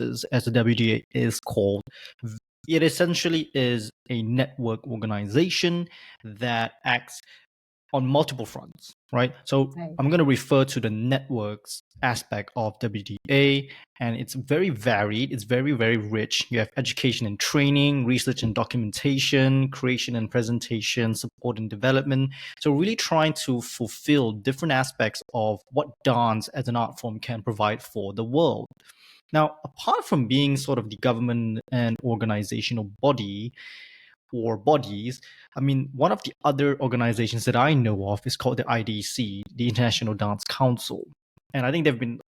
as the WDA is called, it essentially is a network organization that acts on multiple fronts, right? So Right. I'm going to refer to the networks aspect of WDA, and it's very varied. It's very, very rich. You have education and training, research and documentation, creation and presentation, support and development. So really trying to fulfill different aspects of what dance as an art form can provide for the world. Now, apart from being sort of the government and organizational body, or bodies, I mean, one of the other organizations that I know of is called the IDC, the International Dance Council. And I think they've been,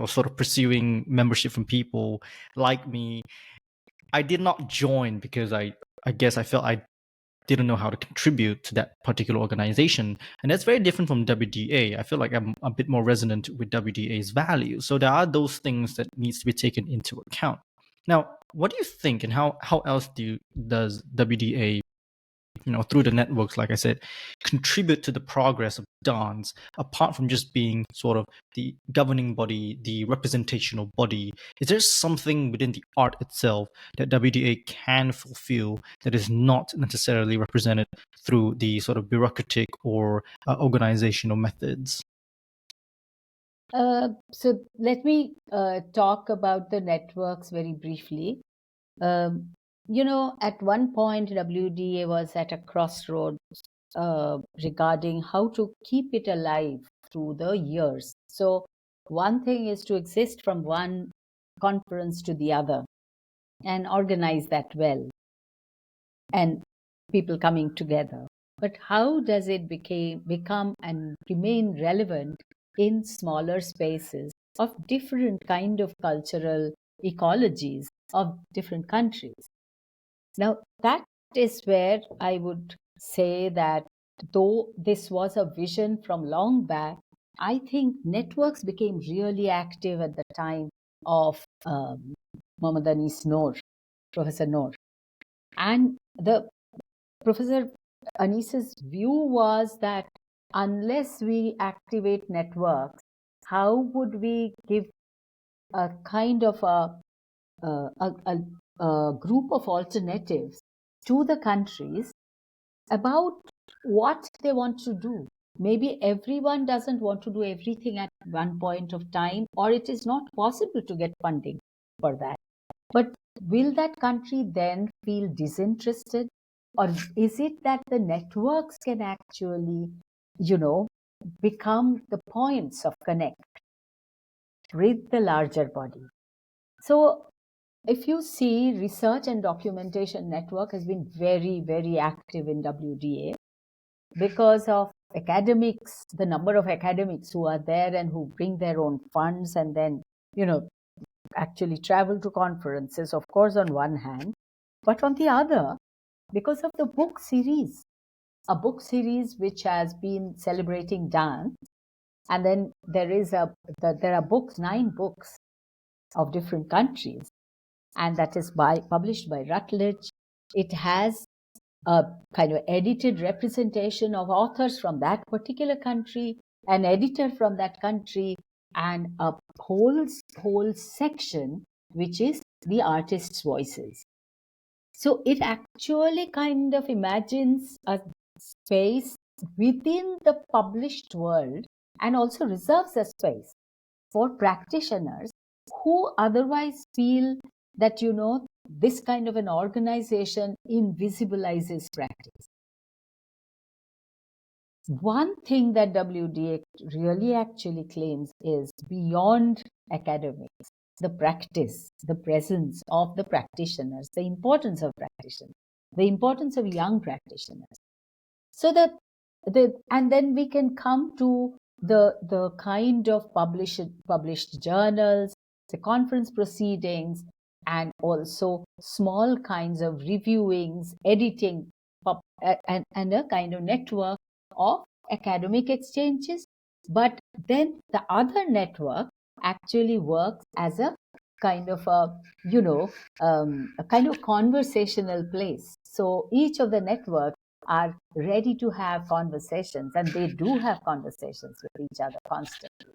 sort of pursuing membership from people like me. I did not join because I guess I felt I didn't know how to contribute to that particular organization. And that's very different from WDA. I feel like I'm a bit more resonant with WDA's values. So there are those things that needs to be taken into account. Now, what do you think, and how else does WDA, through the networks, like I said, contribute to the progress of dance, apart from just being sort of the governing body, the representational body? Is there something within the art itself that WDA can fulfill that is not necessarily represented through the sort of bureaucratic or organizational methods? So let me talk about the networks very briefly. At one point, WDA was at a crossroads regarding how to keep it alive through the years. So one thing is to exist from one conference to the other and organize that well, and people coming together. But how does it become and remain relevant in smaller spaces of different kind of cultural ecologies of different countries? Now, that is where I would say that though this was a vision from long back, I think networks became really active at the time of Muhammad Anis Noor, Professor Noor. And the Professor Anis's view was that unless we activate networks, how would we give a kind of a group of alternatives to the countries about what they want to do? Maybe everyone doesn't want to do everything at one point of time, or it is not possible to get funding for that. But will that country then feel disinterested? Or is it that the networks can actually, become the points of connect with the larger body? So if you see, Research and Documentation Network has been very, very active in WDA because of academics, the number of academics who are there and who bring their own funds and then, actually travel to conferences, of course, on one hand, but on the other, because of the book series, a book series which has been celebrating dance, and then there are books, 9 books of different countries, and that is published by Routledge. It has a kind of edited representation of authors from that particular country, an editor from that country, and a whole section which is the artists' voices. So it actually kind of imagines a space within the published world and also reserves a space for practitioners who otherwise feel that, this kind of an organization invisibilizes practice. One thing that WDA really actually claims is beyond academics, the practice, the presence of the practitioners, the importance of practitioners, the importance of young practitioners. So and then we can come to the kind of published journals, the conference proceedings, and also small kinds of reviewings, editing, and a kind of network of academic exchanges. But then the other network actually works as a kind of a kind of conversational place. So each of the networks are ready to have conversations, and they do have conversations with each other constantly.